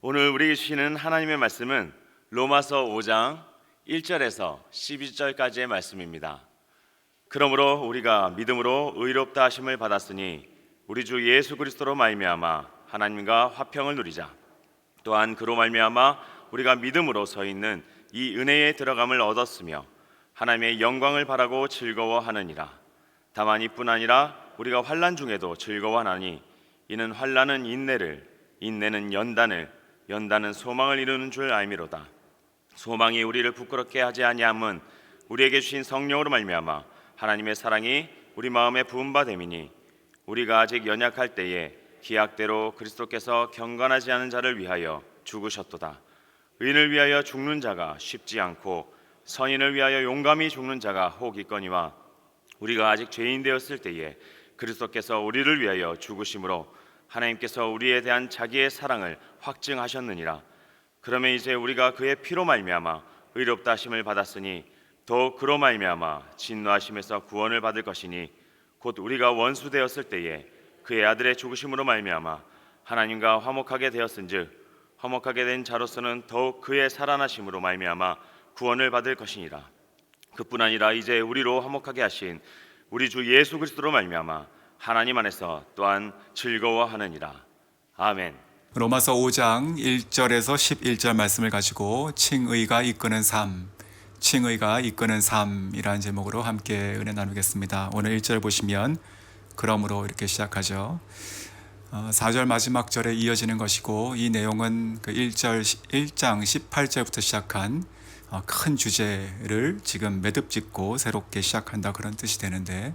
오늘 우리에게 주시는 하나님의 말씀은 로마서 5장 1절에서 12절까지의 말씀입니다. 그러므로 우리가 믿음으로 의롭다 하심을 받았으니 우리 주 예수 그리스도로 말미암아 하나님과 화평을 누리자. 또한 그로 말미암아 우리가 믿음으로 서 있는 이 은혜에 들어감을 얻었으며 하나님의 영광을 바라고 즐거워하느니라. 다만 이뿐 아니라 우리가 환난 중에도 즐거워하나니 이는 환난은 인내를, 인내는 연단을, 연단은 소망을 이루는 줄 알미로다. 소망이 우리를 부끄럽게 하지 아니함은 우리에게 주신 성령으로 말미암아 하나님의 사랑이 우리 마음에 부은 바 됨이니 우리가 아직 연약할 때에 기약대로 그리스도께서 경건하지 않은 자를 위하여 죽으셨도다. 의인을 위하여 죽는 자가 쉽지 않고 선인을 위하여 용감히 죽는 자가 혹 있거니와 우리가 아직 죄인 되었을 때에 그리스도께서 우리를 위하여 죽으심으로 하나님께서 우리에 대한 자기의 사랑을 확증하셨느니라. 그러면 이제 우리가 그의 피로 말미암아 의롭다 하심을 받았으니 더 그로 말미암아 진노하심에서 구원을 받을 것이니 곧 우리가 원수 되었을 때에 그의 아들의 죽으심으로 말미암아 하나님과 화목하게 되었은즉 화목하게 된 자로서는 더욱 그의 살아나심으로 말미암아 구원을 받을 것이니라. 그뿐 아니라 이제 우리로 화목하게 하신 우리 주 예수 그리스도로 말미암아 하나님 안에서 또한 즐거워하느니라. 아멘. 로마서 5장 1절에서 11절 말씀을 가지고 칭의가 이끄는 삶, 칭의가 이끄는 삶이라는 제목으로 함께 은혜 나누겠습니다. 오늘 1절 보시면 그러므로 이렇게 시작하죠. 4절 마지막 절에 이어지는 것이고 이 내용은 그 1장 18절부터 시작한 큰 주제를 지금 매듭짓고 새롭게 시작한다 그런 뜻이 되는데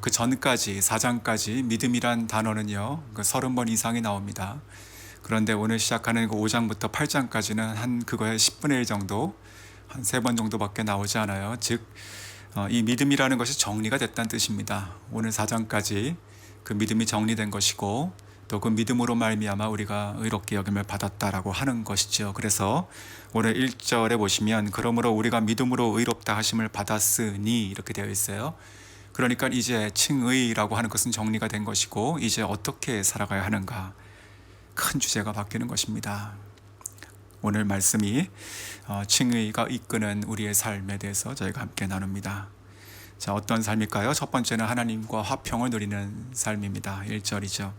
그 전까지 4장까지 믿음이란 단어는요 30번 이상이 나옵니다. 그런데 오늘 시작하는 그 5장부터 8장까지는 한 그거의 10분의 1 정도 한 3번 정도밖에 나오지 않아요. 즉 이 믿음이라는 것이 정리가 됐다는 뜻입니다. 오늘 4장까지 그 믿음이 정리된 것이고 또 그 믿음으로 말미암아 우리가 의롭게 여김을 받았다라고 하는 것이죠. 그래서 오늘 1절에 보시면 그러므로 우리가 믿음으로 의롭다 하심을 받았으니 이렇게 되어 있어요. 그러니까 이제 칭의라고 하는 것은 정리가 된 것이고 이제 어떻게 살아가야 하는가 큰 주제가 바뀌는 것입니다. 오늘 말씀이 칭의가 이끄는 우리의 삶에 대해서 저희가 함께 나눕니다. 자, 어떤 삶일까요? 첫 번째는 하나님과 화평을 누리는 삶입니다. 1절이죠.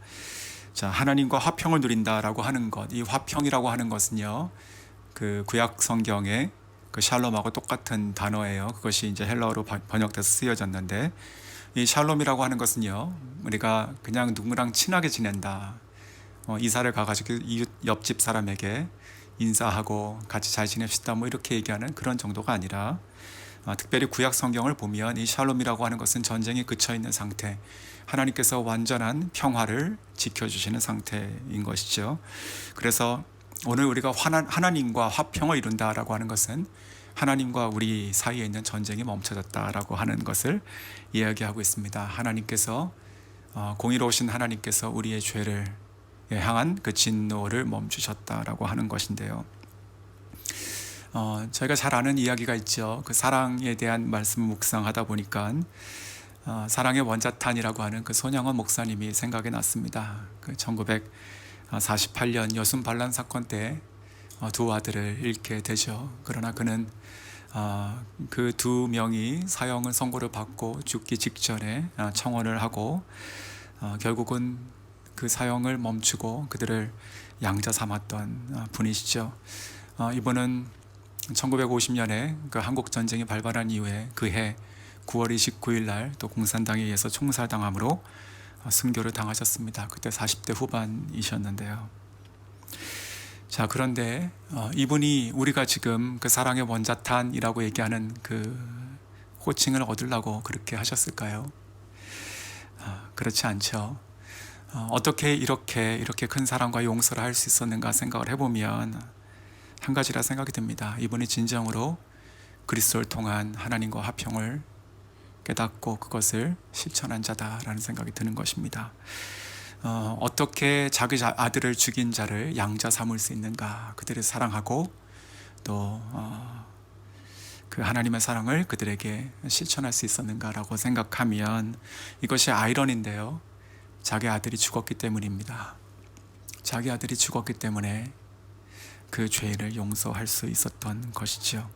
자, 하나님과 화평을 누린다라고 하는 것, 이 화평이라고 하는 것은요, 그 구약 성경에 그 샬롬하고 똑같은 단어예요. 그것이 이제 헬라어로 번역돼서 쓰여졌는데, 이 샬롬이라고 하는 것은요, 우리가 그냥 누구랑 친하게 지낸다. 이사를 가가지고 이웃 옆집 사람에게 인사하고 같이 잘 지냅시다 뭐 이렇게 얘기하는 그런 정도가 아니라 특별히 구약 성경을 보면 이 샬롬이라고 하는 것은 전쟁이 그쳐 있는 상태, 하나님께서 완전한 평화를 지켜주시는 상태인 것이죠. 그래서 오늘 우리가 하나님과 화평을 이룬다라고 하는 것은 하나님과 우리 사이에 있는 전쟁이 멈춰졌다라고 하는 것을 이야기하고 있습니다. 하나님께서 공의로우신 하나님께서 우리의 죄를 향한 그 진노를 멈추셨다라고 하는 것인데요. 저희가 잘 아는 이야기가 있죠. 그 사랑에 대한 말씀을 묵상하다 보니까 사랑의 원자탄이라고 하는 그 손양원 목사님이 생각이 났습니다. 그 1948년 여순 반란 사건 때 두 아들을 잃게 되죠. 그러나 그는 그 두 명이 사형을 선고를 받고 죽기 직전에 청원을 하고 결국은 그 사형을 멈추고 그들을 양자 삼았던 분이시죠. 이분은 1950년에 그 한국 전쟁이 발발한 이후에 그해 9월 29일 날 또 공산당에 의해서 총살당함으로 순교를 당하셨습니다. 그때 40대 후반이셨는데요. 자, 그런데 이분이 우리가 지금 그 사랑의 원자탄이라고 얘기하는 그 호칭을 얻으려고 그렇게 하셨을까요? 그렇지 않죠. 어떻게 이렇게 큰 사랑과 용서를 할 수 있었는가 생각을 해보면 한 가지라 생각이 듭니다. 이분이 진정으로 그리스도를 통한 하나님과 화평을 깨닫고 그것을 실천한 자다라는 생각이 드는 것입니다. 어떻게 자기 아들을 죽인 자를 양자 삼을 수 있는가, 그들을 사랑하고 또 그 하나님의 사랑을 그들에게 실천할 수 있었는가라고 생각하면 이것이 아이러니인데요, 자기 아들이 죽었기 때문입니다. 자기 아들이 죽었기 때문에 그 죄를 용서할 수 있었던 것이죠.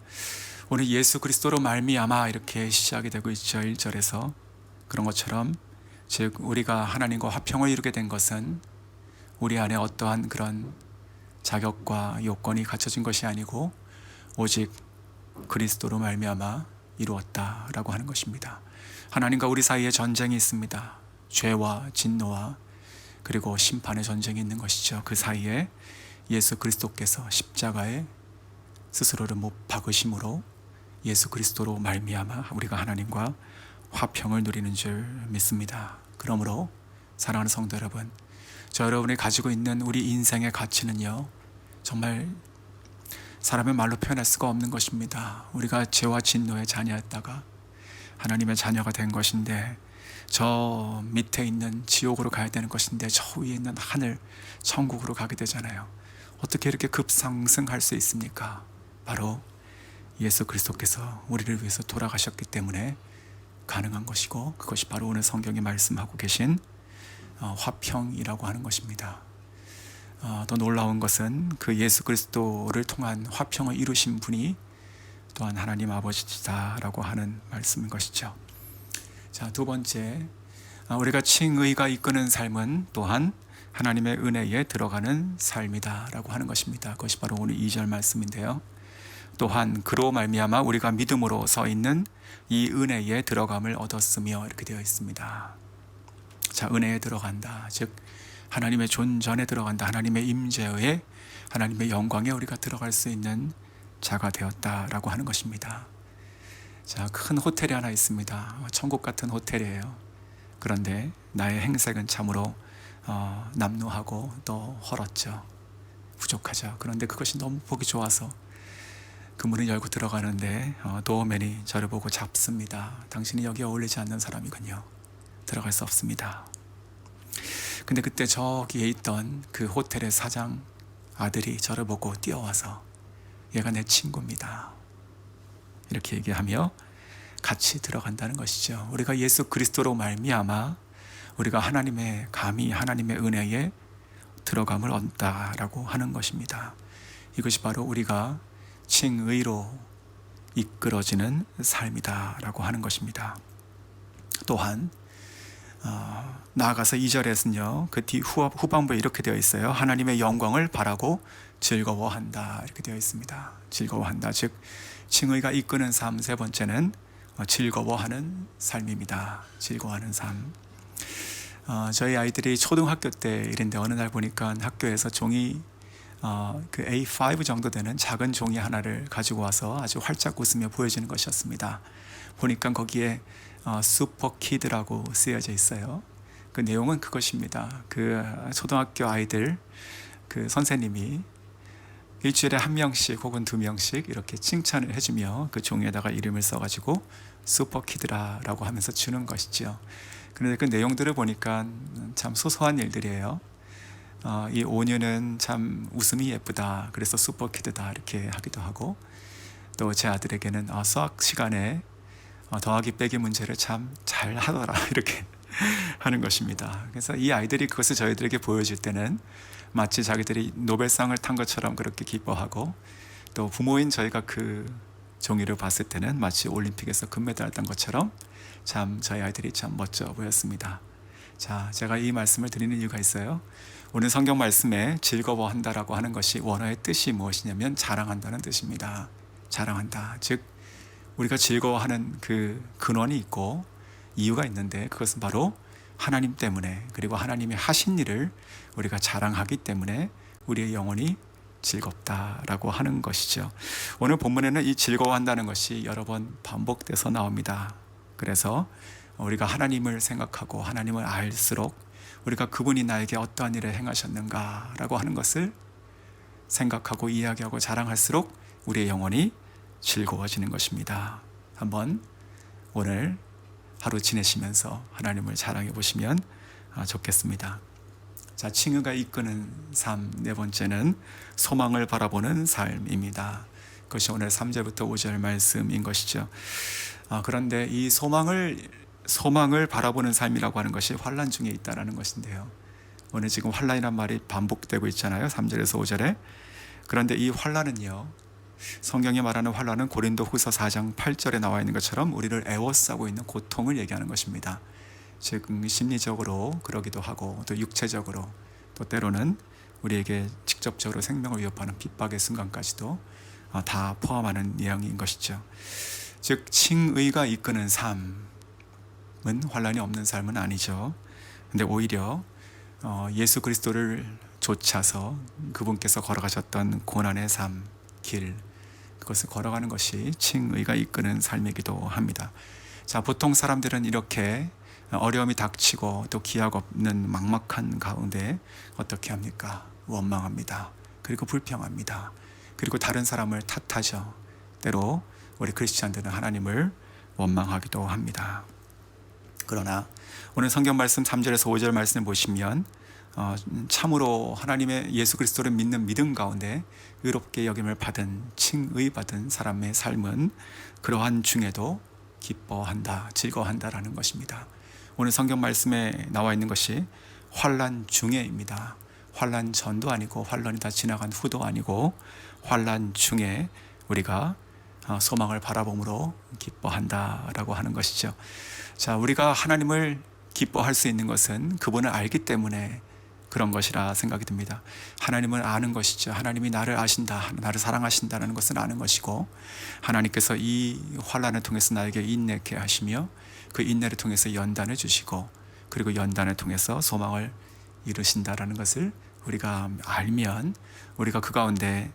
오늘 예수 그리스도로 말미암아 이렇게 시작이 되고 있죠. 1절에서 그런 것처럼 즉 우리가 하나님과 화평을 이루게 된 것은 우리 안에 어떠한 그런 자격과 요건이 갖춰진 것이 아니고 오직 그리스도로 말미암아 이루었다라고 하는 것입니다. 하나님과 우리 사이에 전쟁이 있습니다. 죄와 진노와 그리고 심판의 전쟁이 있는 것이죠. 그 사이에 예수 그리스도께서 십자가에 스스로를 못 박으심으로 예수 그리스도로 말미암아 우리가 하나님과 화평을 누리는 줄 믿습니다. 그러므로 사랑하는 성도 여러분, 저 여러분이 가지고 있는 우리 인생의 가치는요, 정말 사람의 말로 표현할 수가 없는 것입니다. 우리가 죄와 진노의 자녀였다가 하나님의 자녀가 된 것인데, 저 밑에 있는 지옥으로 가야 되는 것인데 저 위에 있는 하늘 천국으로 가게 되잖아요. 어떻게 이렇게 급상승할 수 있습니까? 바로 예수 그리스도께서 우리를 위해서 돌아가셨기 때문에 가능한 것이고, 그것이 바로 오늘 성경이 말씀하고 계신 화평이라고 하는 것입니다. 더 놀라운 것은 그 예수 그리스도를 통한 화평을 이루신 분이 또한 하나님 아버지시다라고 하는 말씀인 것이죠. 자, 두 번째, 우리가 칭의가 이끄는 삶은 또한 하나님의 은혜에 들어가는 삶이다라고 하는 것입니다. 그것이 바로 오늘 2절 말씀인데요. 또한 그로 말미암아 우리가 믿음으로 서 있는 이 은혜에 들어감을 얻었으며 이렇게 되어 있습니다. 자, 은혜에 들어간다. 즉 하나님의 존전에 들어간다. 하나님의 임재에, 하나님의 영광에 우리가 들어갈 수 있는 자가 되었다라고 하는 것입니다. 자, 큰 호텔이 하나 있습니다. 천국 같은 호텔이에요. 그런데 나의 행색은 참으로 남루하고 또 헐었죠. 부족하죠. 그런데 그것이 너무 보기 좋아서 그 문을 열고 들어가는데 도어맨이 저를 보고 잡습니다. 당신이 여기에 어울리지 않는 사람이군요. 들어갈 수 없습니다. 근데 그때 저기에 있던 그 호텔의 사장 아들이 저를 보고 뛰어와서 얘가 내 친구입니다. 이렇게 얘기하며 같이 들어간다는 것이죠. 우리가 예수 그리스도로 말미암아 우리가 하나님의 감히 하나님의 은혜에 들어감을 얻다라고 하는 것입니다. 이것이 바로 우리가 칭의로 이끌어지는 삶이다라고 하는 것입니다. 또한 나아가서 2절에서는요, 그 뒤 후반부에 이렇게 되어 있어요. 하나님의 영광을 바라고 즐거워한다 이렇게 되어 있습니다. 즐거워한다, 즉 칭의가 이끄는 삶. 세 번째는 즐거워하는 삶입니다. 즐거워하는 삶. 저희 아이들이 초등학교 때 일인데 어느 날 보니까 학교에서 종이 그 A5 정도 되는 작은 종이 하나를 가지고 와서 아주 활짝 웃으며 보여주는 것이었습니다. 보니까 거기에 슈퍼키드라고 쓰여져 있어요. 그 내용은 그것입니다. 그 초등학교 아이들 그 선생님이 일주일에 한 명씩 혹은 두 명씩 이렇게 칭찬을 해주며 그 종이에다가 이름을 써가지고 슈퍼키드라고 하면서 주는 것이죠. 그런데 그 내용들을 보니까 참 소소한 일들이에요. 이 온유는 참 웃음이 예쁘다, 그래서 슈퍼키드다 이렇게 하기도 하고, 또 제 아들에게는 수학 시간에 더하기 빼기 문제를 참 잘 하더라 이렇게 하는 것입니다. 그래서 이 아이들이 그것을 저희들에게 보여줄 때는 마치 자기들이 노벨상을 탄 것처럼 그렇게 기뻐하고, 또 부모인 저희가 그 종이를 봤을 때는 마치 올림픽에서 금메달을 딴 것처럼 참 저희 아이들이 참 멋져 보였습니다. 자, 제가 이 말씀을 드리는 이유가 있어요. 오늘 성경 말씀에 즐거워한다라고 하는 것이 원어의 뜻이 무엇이냐면 자랑한다는 뜻입니다. 자랑한다, 즉 우리가 즐거워하는 그 근원이 있고 이유가 있는데, 그것은 바로 하나님 때문에, 그리고 하나님이 하신 일을 우리가 자랑하기 때문에 우리의 영혼이 즐겁다라고 하는 것이죠. 오늘 본문에는 이 즐거워한다는 것이 여러 번 반복돼서 나옵니다. 그래서 우리가 하나님을 생각하고 하나님을 알수록 우리가 그분이 나에게 어떠한 일을 행하셨는가라고 하는 것을 생각하고 이야기하고 자랑할수록 우리의 영혼이 즐거워지는 것입니다. 한번 오늘 하루 지내시면서 하나님을 자랑해 보시면 좋겠습니다. 자, 칭의가 이끄는 삶. 네 번째는 소망을 바라보는 삶입니다. 그것이 오늘 3절부터 5절 말씀인 것이죠. 그런데 이 소망을 바라보는 삶이라고 하는 것이 환난 중에 있다라는 것인데요. 오늘 지금 환란이란 말이 반복되고 있잖아요. 3절에서 5절에. 그런데 이 환란은요, 성경이 말하는 환란은 고린도후서 4장 8절에 나와 있는 것처럼 우리를 애워싸고 있는 고통을 얘기하는 것입니다. 즉 심리적으로 그러기도 하고 또 육체적으로 또 때로는 우리에게 직접적으로 생명을 위협하는 핍박의 순간까지도 다 포함하는 내용인 것이죠. 즉 칭의가 이끄는 삶은 환란이 없는 삶은 아니죠. 근데 오히려 예수 그리스도를 좇아서 그분께서 걸어가셨던 고난의 삶, 길, 그것을 걸어가는 것이 칭의가 이끄는 삶이기도 합니다. 자, 보통 사람들은 이렇게 어려움이 닥치고 또 기약 없는 막막한 가운데 어떻게 합니까? 원망합니다. 그리고 불평합니다. 그리고 다른 사람을 탓하죠. 때로 우리 크리스찬들은 하나님을 원망하기도 합니다. 그러나 오늘 성경 말씀 3절에서 5절 말씀을 보시면 참으로 하나님의 예수 그리스도를 믿는 믿음 가운데 의롭게 여김을 받은 칭의 받은 사람의 삶은 그러한 중에도 기뻐한다, 즐거워한다라는 것입니다. 오늘 성경 말씀에 나와 있는 것이 환난 중에입니다. 환난 전도 아니고 환난이 다 지나간 후도 아니고 환난 중에 우리가 소망을 바라봄으로 기뻐한다라고 하는 것이죠. 자, 우리가 하나님을 기뻐할 수 있는 것은 그분을 알기 때문에 그런 것이라 생각이 듭니다. 하나님을 아는 것이죠. 하나님이 나를 아신다, 나를 사랑하신다는 것은 아는 것이고, 하나님께서 이 환난을 통해서 나에게 인내케 하시며 그 인내를 통해서 연단을 주시고 그리고 연단을 통해서 소망을 이루신다라는 것을 우리가 알면 우리가 그 가운데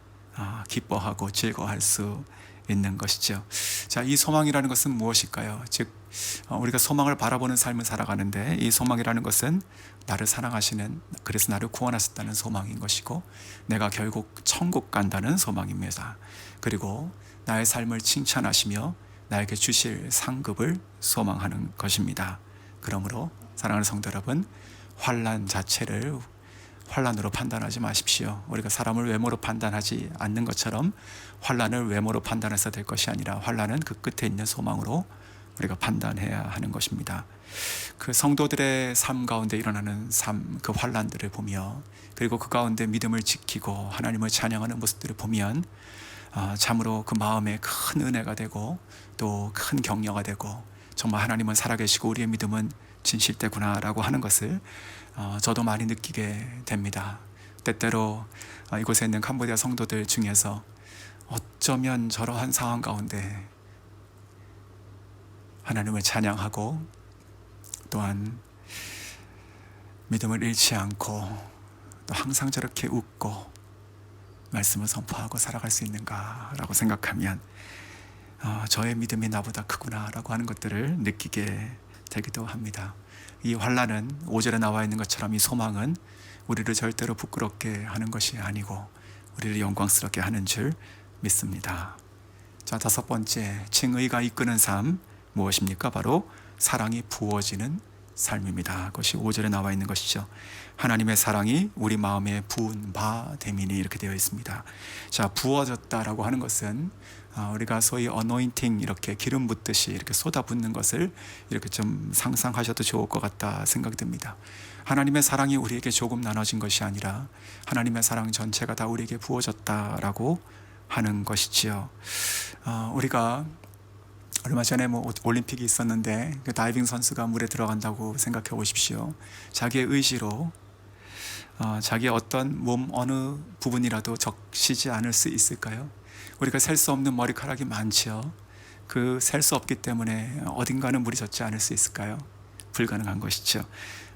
기뻐하고 즐거워할 수 있는 것이죠. 자, 이 소망이라는 것은 무엇일까요? 즉 우리가 소망을 바라보는 삶을 살아가는데 이 소망이라는 것은 나를 사랑하시는, 그래서 나를 구원하셨다는 소망인 것이고 내가 결국 천국 간다는 소망입니다. 그리고 나의 삶을 칭찬하시며 나에게 주실 상급을 소망하는 것입니다. 그러므로 사랑하는 성도 여러분, 환난 자체를 환난으로 판단하지 마십시오. 우리가 사람을 외모로 판단하지 않는 것처럼 환난을 외모로 판단해서 될 것이 아니라 환난은 그 끝에 있는 소망으로 우리가 판단해야 하는 것입니다. 그 성도들의 삶 가운데 일어나는 그 환난들을 보며 그리고 그 가운데 믿음을 지키고 하나님을 찬양하는 모습들을 보면 참으로 그 마음에 큰 은혜가 되고 또 큰 격려가 되고 정말 하나님은 살아계시고 우리의 믿음은 진실되구나라고 하는 것을 저도 많이 느끼게 됩니다. 때때로 이곳에 있는 캄보디아 성도들 중에서 어쩌면 저러한 상황 가운데 하나님을 찬양하고 또한 믿음을 잃지 않고 또 항상 저렇게 웃고 말씀을 선포하고 살아갈 수 있는가라고 생각하면 저의 믿음이 나보다 크구나라고 하는 것들을 느끼게 되기도 합니다. 이 환난은 5절에 나와 있는 것처럼 이 소망은 우리를 절대로 부끄럽게 하는 것이 아니고 우리를 영광스럽게 하는 줄 믿습니다. 자, 5번째, 칭의가 이끄는 삶 무엇입니까? 바로 사랑이 부어지는 삶입니다. 그것이 5절에 나와 있는 것이죠. 하나님의 사랑이 우리 마음에 부은 바 되미니 이렇게 되어 있습니다. 자, 부어졌다라고 하는 것은 우리가 소위 어노인팅 이렇게 기름 붓듯이 이렇게 쏟아붓는 것을 이렇게 좀 상상하셔도 좋을 것 같다 생각이 듭니다. 하나님의 사랑이 우리에게 조금 나눠진 것이 아니라 하나님의 사랑 전체가 다 우리에게 부어졌다라고 하는 것이지요. 우리가 얼마 전에 올림픽이 있었는데 그 다이빙 선수가 물에 들어간다고 생각해 보십시오. 자기의 의지로 자기의 어떤 몸 어느 부분이라도 적시지 않을 수 있을까요? 우리가 셀 수 없는 머리카락이 많지요. 그 셀 수 없기 때문에 어딘가는 물이 젖지 않을 수 있을까요? 불가능한 것이죠.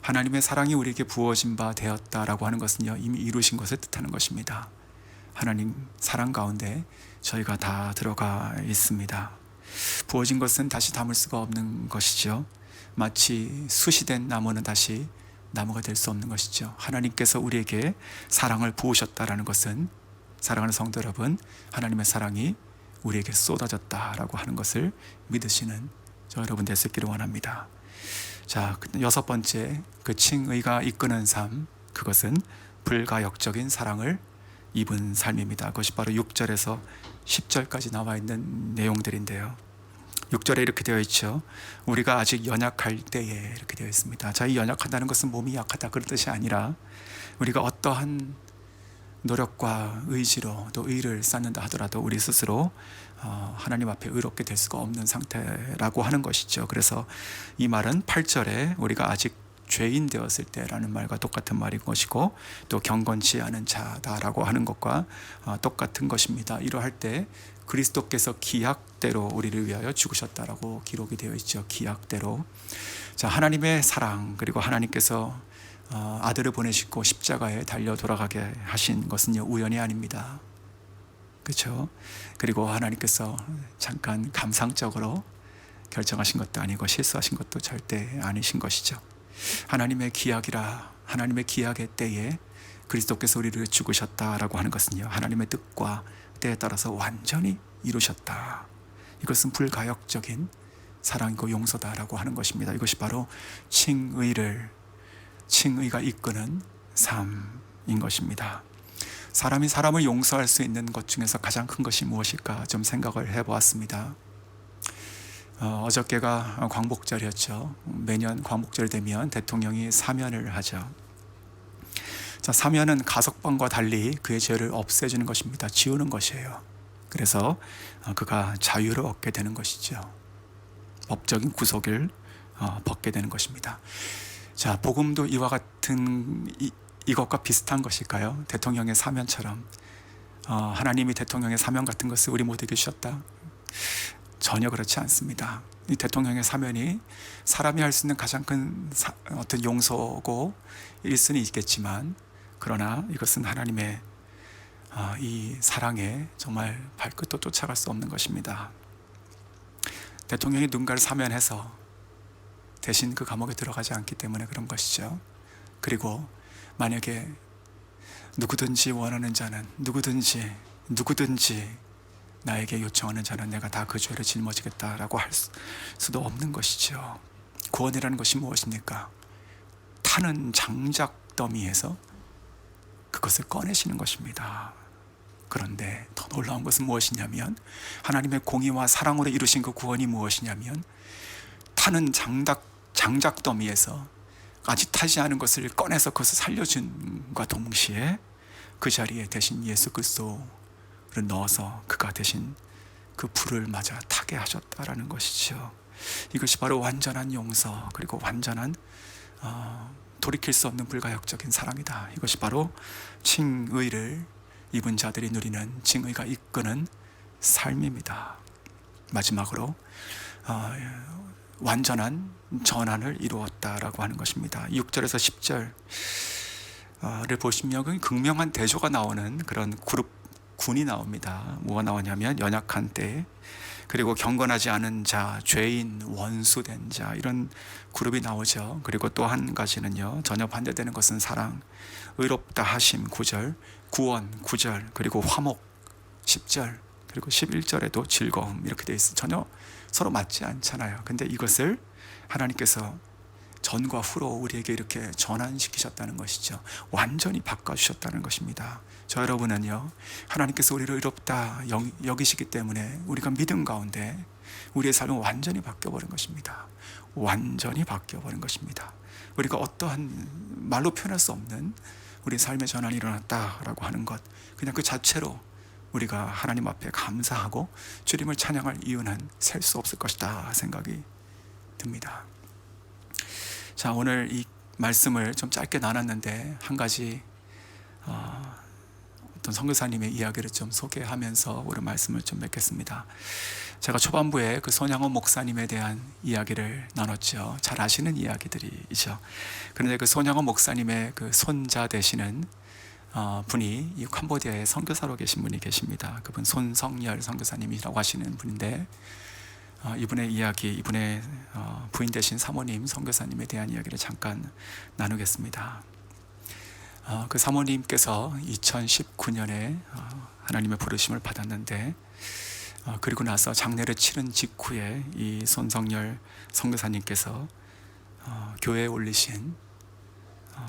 하나님의 사랑이 우리에게 부어진 바 되었다라고 하는 것은요, 이미 이루신 것을 뜻하는 것입니다. 하나님 사랑 가운데 저희가 다 들어가 있습니다. 부어진 것은 다시 담을 수가 없는 것이죠. 마치 숯이 된 나무는 다시 나무가 될 수 없는 것이죠. 하나님께서 우리에게 사랑을 부으셨다라는 것은, 사랑하는 성도 여러분, 하나님의 사랑이 우리에게 쏟아졌다라고 하는 것을 믿으시는 저 여러분 될 수 있기를 원합니다. 자, 6번째, 그 칭의가 이끄는 삶, 그것은 불가역적인 사랑을 입은 삶입니다. 그것이 바로 6절에서 10절까지 나와 있는 내용들인데요. 6절에 이렇게 되어 있죠. 우리가 아직 연약할 때에 이렇게 되어 있습니다. 자, 이 연약하다는 것은 몸이 약하다 그런 뜻이 아니라 우리가 어떠한 노력과 의지로 또 의를 쌓는다 하더라도 우리 스스로 하나님 앞에 의롭게 될 수가 없는 상태라고 하는 것이죠. 그래서 이 말은 8절에 우리가 아직 죄인 되었을 때라는 말과 똑같은 말인 것이고 또 경건치 않은 자다라고 하는 것과 똑같은 것입니다. 이러할 때 그리스도께서 기약대로 우리를 위하여 죽으셨다라고 기록이 되어 있죠. 기약대로. 자, 하나님의 사랑 그리고 하나님께서 아들을 보내시고 십자가에 달려 돌아가게 하신 것은요 우연이 아닙니다. 그렇죠? 그리고 하나님께서 잠깐 감상적으로 결정하신 것도 아니고 실수하신 것도 절대 아니신 것이죠. 하나님의 기약이라 하나님의 기약의 때에 그리스도께서 우리를 죽으셨다라고 하는 것은요 하나님의 뜻과 때에 따라서 완전히 이루셨다. 이것은 불가역적인 사랑이고 용서다라고 하는 것입니다. 이것이 바로 칭의가 이끄는 삶인 것입니다. 사람이 사람을 용서할 수 있는 것 중에서 가장 큰 것이 무엇일까 좀 생각을 해보았습니다. 어저께가 광복절이었죠. 매년 광복절 되면 대통령이 사면을 하죠. 자, 사면은 가석방과 달리 그의 죄를 없애주는 것입니다. 지우는 것이에요. 그래서 그가 자유를 얻게 되는 것이죠. 법적인 구속을 벗게 되는 것입니다. 자, 복음도 이와 같은 이것과 비슷한 것일까요? 대통령의 사면처럼 하나님이 대통령의 사면 같은 것을 우리 모두에게 주셨다? 전혀 그렇지 않습니다. 이 대통령의 사면이 사람이 할 수 있는 가장 큰 어떤 용서고 일 수는 있겠지만 그러나 이것은 하나님의 이 사랑에 정말 발끝도 쫓아갈 수 없는 것입니다. 대통령이 누군가를 사면해서 대신 그 감옥에 들어가지 않기 때문에 그런 것이죠. 그리고 만약에 누구든지 원하는 자는 누구든지 나에게 요청하는 자는 내가 다 그 죄를 짊어지겠다라고 할 수도 없는 것이죠. 구원이라는 것이 무엇입니까? 타는 장작 더미에서 그것을 꺼내시는 것입니다. 그런데 더 놀라운 것은 무엇이냐면 하나님의 공의와 사랑으로 이루신 그 구원이 무엇이냐면 타는 장작 더미에서 아직 타지 않은 것을 꺼내서 그것을 살려준과 동시에 그 자리에 대신 예수 그리스도를 넣어서 그가 대신 그 불을 맞아 타게 하셨다라는 것이죠. 이것이 바로 완전한 용서 그리고 완전한 돌이킬 수 없는 불가역적인 사랑이다. 이것이 바로 칭의를 입은 자들이 누리는 칭의가 이끄는 삶입니다. 마지막으로 완전한 전환을 이루었다라고 하는 것입니다. 6절에서 10절을 보시면 극명한 대조가 나오는 그런 군이 나옵니다. 뭐가 나오냐면 연약한 때 그리고 경건하지 않은 자, 죄인, 원수된 자 이런 그룹이 나오죠. 그리고 또 한 가지는요 전혀 반대되는 것은 사랑, 의롭다 하심 9절, 구원 9절 그리고 화목 10절 그리고 11절에도 즐거움 이렇게 되어 있어요. 전혀 서로 맞지 않잖아요. 근데 이것을 하나님께서 전과 후로 우리에게 이렇게 전환시키셨다는 것이죠. 완전히 바꿔주셨다는 것입니다. 저 여러분은요 하나님께서 우리를 의롭다 여기시기 때문에 우리가 믿음 가운데 우리의 삶은 완전히 바뀌어버린 것입니다. 완전히 바뀌어버린 것입니다. 우리가 어떠한 말로 표현할 수 없는 우리 삶의 전환이 일어났다라고 하는 것 그냥 그 자체로 우리가 하나님 앞에 감사하고 주님을 찬양할 이유는 셀 수 없을 것이다 생각이 듭니다. 자, 오늘 이 말씀을 좀 짧게 나눴는데 한 가지 어떤 선교사님의 이야기를 좀 소개하면서 오늘 말씀을 좀 맺겠습니다. 제가 초반부에 그 손양원 목사님에 대한 이야기를 나눴죠. 잘 아시는 이야기들이죠. 그런데 그 손양원 목사님의 그 손자 되시는 분이 이 캄보디아에 선교사로 계신 분이 계십니다. 그분 손성열 선교사님이라고 하시는 분인데 이분의 이야기, 이분의 부인 되신 사모님 선교사님에 대한 이야기를 잠깐 나누겠습니다. 그 사모님께서 2019년에 하나님의 부르심을 받았는데 그리고 나서 장례를 치른 직후에 이 손성열 선교사님께서 교회에 올리신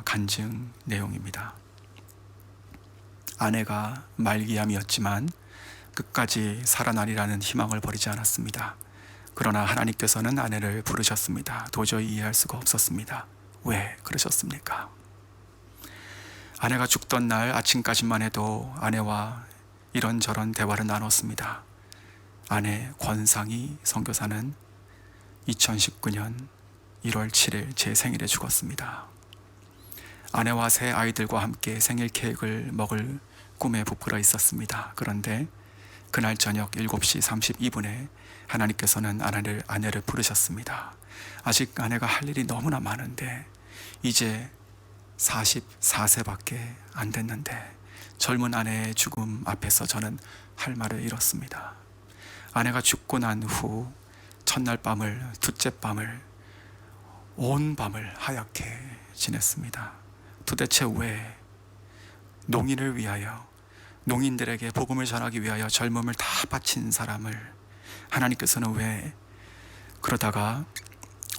간증 내용입니다. 아내가 말기암이었지만 끝까지 살아나리라는 희망을 버리지 않았습니다. 그러나 하나님께서는 아내를 부르셨습니다. 도저히 이해할 수가 없었습니다. 왜 그러셨습니까? 아내가 죽던 날 아침까지만 해도 아내와 이런저런 대화를 나눴습니다. 아내 권상희 선교사는 2019년 1월 7일 제 생일에 죽었습니다. 아내와 세 아이들과 함께 생일 케이크를 먹을 꿈에 부풀어 있었습니다. 그런데 그날 저녁 7시 32분에 하나님께서는 아내를 부르셨습니다. 아직 아내가 할 일이 너무나 많은데 이제 44세밖에 안 됐는데 젊은 아내의 죽음 앞에서 저는 할 말을 잃었습니다. 아내가 죽고 난 후 첫날 밤을, 둘째 밤을, 온 밤을 하얗게 지냈습니다. 도대체 왜 농인을 위하여, 농인들에게 복음을 전하기 위하여 젊음을 다 바친 사람을 하나님께서는 왜 그러다가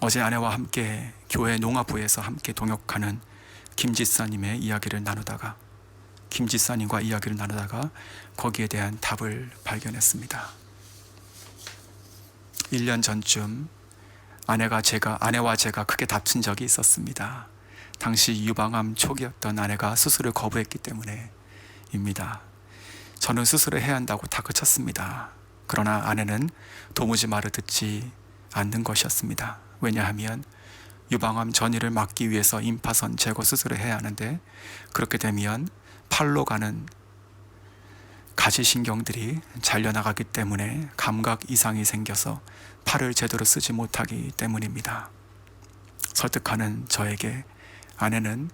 어제 아내와 함께 교회 농아부에서 함께 동역하는 김지사님과 이야기를 나누다가 거기에 대한 답을 발견했습니다. 1년 전쯤 아내와 제가 크게 다툰 적이 있었습니다. 당시 유방암 초기였던 아내가 수술을 거부했기 때문에입니다. 저는 수술을 해야 한다고 다 그쳤습니다. 그러나 아내는 도무지 말을 듣지 않는 것이었습니다. 왜냐하면 유방암 전이를 막기 위해서 임파선 제거 수술을 해야 하는데 그렇게 되면 팔로 가는 가시신경들이 잘려나가기 때문에 감각 이상이 생겨서 팔을 제대로 쓰지 못하기 때문입니다. 설득하는 저에게 아내는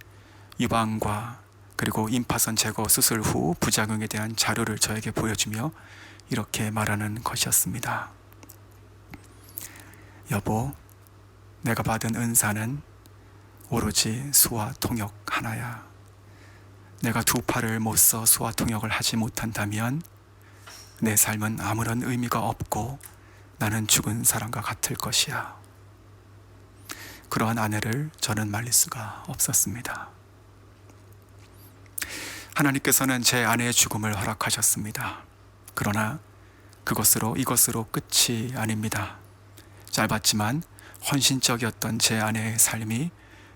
유방과 그리고 임파선 제거 수술 후 부작용에 대한 자료를 저에게 보여주며 이렇게 말하는 것이었습니다. 여보, 내가 받은 은사는 오로지 수와 통역 하나야. 내가 두 팔을 못 써 수와 통역을 하지 못한다면 내 삶은 아무런 의미가 없고 나는 죽은 사람과 같을 것이야. 그러한 아내를 저는 말릴 수가 없었습니다. 하나님께서는 제 아내의 죽음을 허락하셨습니다. 그러나 이것으로 끝이 아닙니다. 짧았지만 헌신적이었던 제 아내의 삶이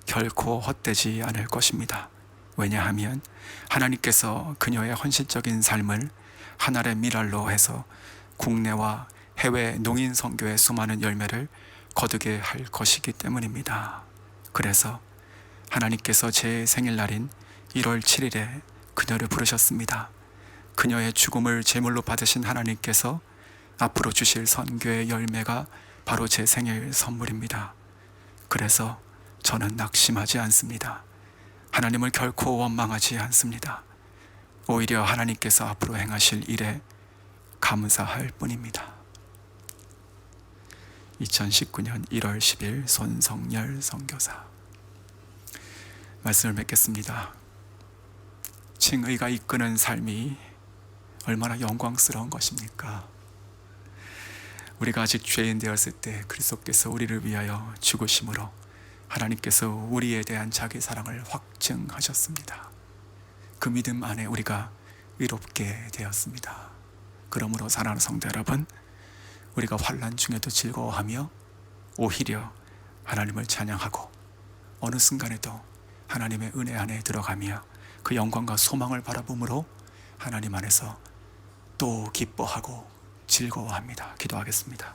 결코 헛되지 않을 것입니다. 왜냐하면 하나님께서 그녀의 헌신적인 삶을 하늘의 미랄로 해서 국내와 해외 농인 선교의 수많은 열매를 거두게 할 것이기 때문입니다. 그래서 하나님께서 제 생일날인 1월 7일에 그녀를 부르셨습니다. 그녀의 죽음을 제물로 받으신 하나님께서 앞으로 주실 선교의 열매가 바로 제 생일 선물입니다. 그래서 저는 낙심하지 않습니다. 하나님을 결코 원망하지 않습니다. 오히려 하나님께서 앞으로 행하실 일에 감사할 뿐입니다. 2019년 1월 10일 손성열 선교사. 말씀을 맺겠습니다. 칭의가 이끄는 삶이 얼마나 영광스러운 것입니까? 우리가 아직 죄인 되었을 때 그리스도께서 우리를 위하여 죽으심으로 하나님께서 우리에 대한 자기 사랑을 확증하셨습니다. 그 믿음 안에 우리가 의롭게 되었습니다. 그러므로 사랑하는 성도 여러분, 우리가 환난 중에도 즐거워하며 오히려 하나님을 찬양하고 어느 순간에도 하나님의 은혜 안에 들어가며 그 영광과 소망을 바라봄으로 하나님 안에서 또 기뻐하고 즐거워합니다. 기도하겠습니다.